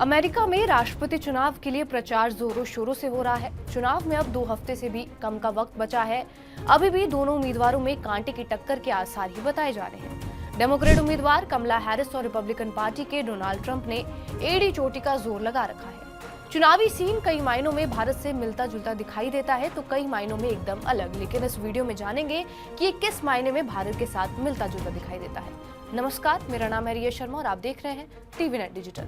America में राष्ट्रपति चुनाव के लिए प्रचार जोरों शोरों से हो रहा है। चुनाव में अब 2 हफ्ते से भी कम का वक्त बचा है। अभी भी दोनों उम्मीदवारों में कांटे की टक्कर के आसार ही बताए जा रहे हैं। डेमोक्रेट उम्मीदवार कमला हैरिस और रिपब्लिकन पार्टी के डोनाल्ड ट्रंप ने एड़ी चोटी का जोर लगा रखा है। चुनावी सीन कई मायनों में भारत से मिलता जुलता दिखाई देता है तो कई मायनों में एकदम अलग। लेकिन इस वीडियो में जानेंगे कि ये किस मायने में भारत के साथ मिलता जुलता दिखाई देता है। नमस्कार, मेरा नाम है रिया शर्मा और आप देख रहे हैं टीवी नेट डिजिटल।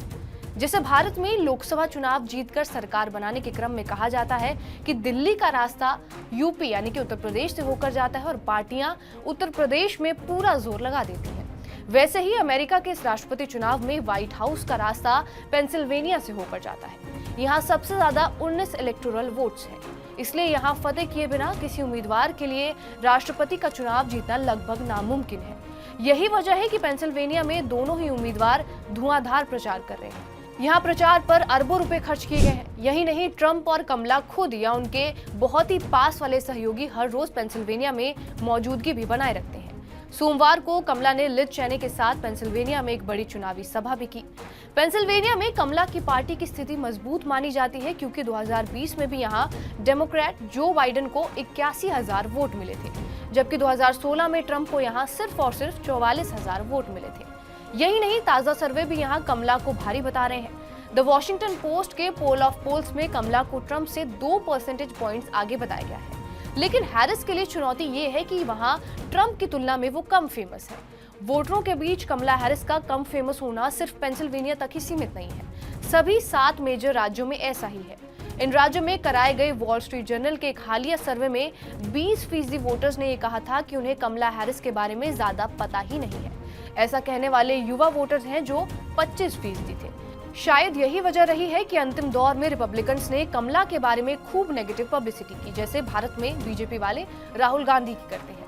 जैसे भारत में लोकसभा चुनाव जीतकर सरकार बनाने के क्रम में कहा जाता है कि दिल्ली का रास्ता यूपी यानी कि उत्तर प्रदेश से होकर जाता है और पार्टियां उत्तर प्रदेश में पूरा जोर लगा देती हैं, वैसे ही अमेरिका के इस राष्ट्रपति चुनाव में व्हाइट हाउस का रास्ता पेंसिल्वेनिया से होकर जाता है। यहाँ सबसे ज्यादा 19 इलेक्टोरल वोट्स हैं, इसलिए यहाँ फतेह किए बिना किसी उम्मीदवार के लिए राष्ट्रपति का चुनाव जीतना लगभग नामुमकिन है। यही वजह है कि पेंसिल्वेनिया में दोनों ही उम्मीदवार धुआंधार प्रचार कर रहे हैं। यहाँ प्रचार पर अरबों रुपए खर्च किए गए हैं। यही नहीं, ट्रंप और कमला खुद या उनके बहुत ही पास वाले सहयोगी हर रोज पेंसिल्वेनिया में मौजूदगी भी बनाए रखते हैं। सोमवार को कमला ने लिज चेनी के साथ पेंसिल्वेनिया में एक बड़ी चुनावी सभा भी की। पेंसिल्वेनिया में कमला की पार्टी की स्थिति मजबूत मानी जाती है क्योंकि 2020 में भी यहाँ डेमोक्रेट जो बाइडेन को 81,000 वोट मिले थे, जबकि 2016 में ट्रंप को यहाँ सिर्फ और सिर्फ 44,000 वोट मिले थे। यही नहीं, ताजा सर्वे भी यहाँ कमला को भारी बता रहे हैं। द वॉशिंगटन पोस्ट के पोल ऑफ पोल्स में कमला को ट्रंप से 2 परसेंटेज पॉइंट्स आगे बताया गया है। लेकिन हैरिस के लिए चुनौती ये है कि वहाँ ट्रंप की तुलना में वो कम फेमस है। वोटरों के बीच कमला हैरिस का कम फेमस होना सिर्फ पेंसिल्वेनिया तक ही सीमित नहीं है, सभी 7 मेजर राज्यों में ऐसा ही है। इन राज्यों में कराए गए वॉल स्ट्रीट जर्नल के एक हालिया सर्वे में 20% वोटर्स ने ये कहा था कि उन्हें कमला हैरिस के बारे में ज्यादा पता ही नहीं है। ऐसा कहने वाले युवा वोटर्स हैं जो 25% थे। शायद यही वजह रही है कि अंतिम दौर में रिपब्लिकन्स ने कमला के बारे में खूब नेगेटिव पब्लिसिटी की, जैसे भारत में बीजेपी वाले राहुल गांधी की करते हैं।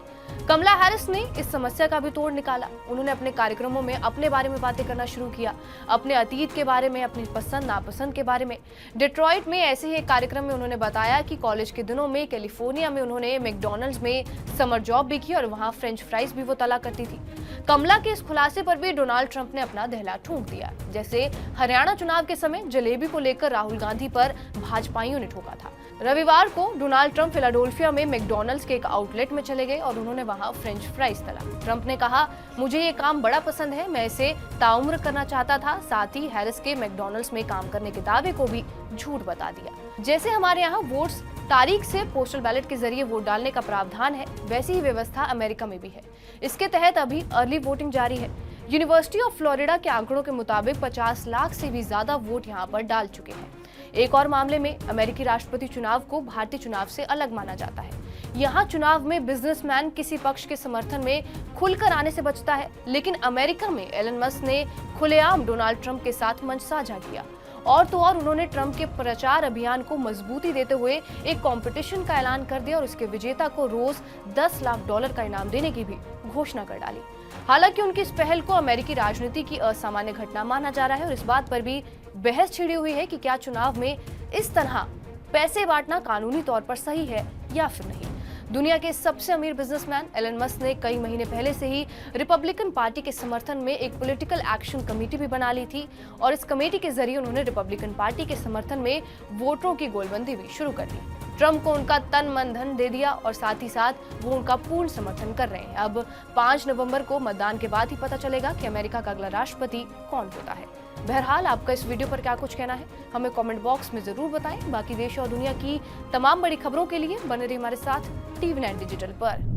कमला हैरिस ने इस समस्या का भी तोड़ निकाला। उन्होंने अपने कार्यक्रमों में अपने बारे में बातें करना शुरू किया, अपने अतीत के बारे में, अपनी पसंद नापसंद के बारे में। डिट्रॉइट में ऐसे ही एक कार्यक्रम में उन्होंने बताया कि कॉलेज के दिनों में कैलिफोर्निया में उन्होंने मैकडॉनल्ड्स में समर जॉब भी की और वहां फ्रेंच फ्राइज भी वो तला करती थी। कमला के इस खुलासे पर भी डोनाल्ड ट्रंप ने अपना दहला ठोक दिया। जैसे हरियाणा चुनाव के समय जलेबी को लेकर राहुल गांधी पर भाजपाइयों ने ठोका था। रविवार को डोनाल्ड ट्रंप फिलाडेल्फिया में मैकडॉनल्ड्स के एक आउटलेट में चले गए और उन्होंने वहां फ्रेंच फ्राइज तला। ट्रंप ने कहा, मुझे ये काम बड़ा पसंद है, मैं इसे ताउम्र करना चाहता था। साथ ही हैरिस के मैकडॉनल्ड्स में काम करने के दावे को भी झूठ बता दिया। जैसे हमारे यहाँ वोट्स तारीख से पोस्टल बैलेट के जरिए वोट डालने का प्रावधान है, वैसी ही व्यवस्था अमेरिका में भी है। इसके तहत अभी अर्ली वोटिंग जारी है। यूनिवर्सिटी ऑफ फ्लोरिडा के आंकड़ों के मुताबिक 50 लाख से भी ज्यादा वोट यहाँ पर डाल चुके हैं। एक और मामले में अमेरिकी राष्ट्रपति चुनाव को भारतीय चुनाव से अलग माना जाता है। यहाँ चुनाव में बिजनेसमैन किसी पक्ष के समर्थन में खुलकर आने से बचता है, लेकिन अमेरिका में एलन मस्क ने खुलेआम डोनाल्ड ट्रंप के साथ मंच साझा किया। और तो और उन्होंने ट्रंप के प्रचार अभियान को मजबूती देते हुए एक कंपटीशन का ऐलान कर दिया और उसके विजेता को रोज $10 लाख का इनाम देने की भी घोषणा कर डाली। हालांकि उनकी इस पहल को अमेरिकी राजनीति की असामान्य घटना माना जा रहा है और इस बात पर भी बहस छिड़ी हुई है कि क्या चुनाव में इस तरह पैसे बांटना कानूनी तौर पर सही है या फिर नहीं। दुनिया के सबसे अमीर बिजनेसमैन एलन मस्क ने कई महीने पहले से ही रिपब्लिकन पार्टी के समर्थन में एक पॉलिटिकल एक्शन कमेटी भी बना ली थी और इस कमेटी के जरिए उन्होंने रिपब्लिकन पार्टी के समर्थन में वोटरों की गोलबंदी भी शुरू कर दी। ट्रंप को उनका तन मन धन दे दिया और साथ ही साथ वो उनका पूर्ण समर्थन कर रहे हैं। अब 5 नवंबर को मतदान के बाद ही पता चलेगा कि अमेरिका का अगला राष्ट्रपति कौन होता है। बहरहाल, आपका इस वीडियो पर क्या कुछ कहना है हमें कमेंट बॉक्स में जरूर बताएं। बाकी देश और दुनिया की तमाम बड़ी खबरों के लिए बने रहिए हमारे साथ टीवी 9 डिजिटल पर।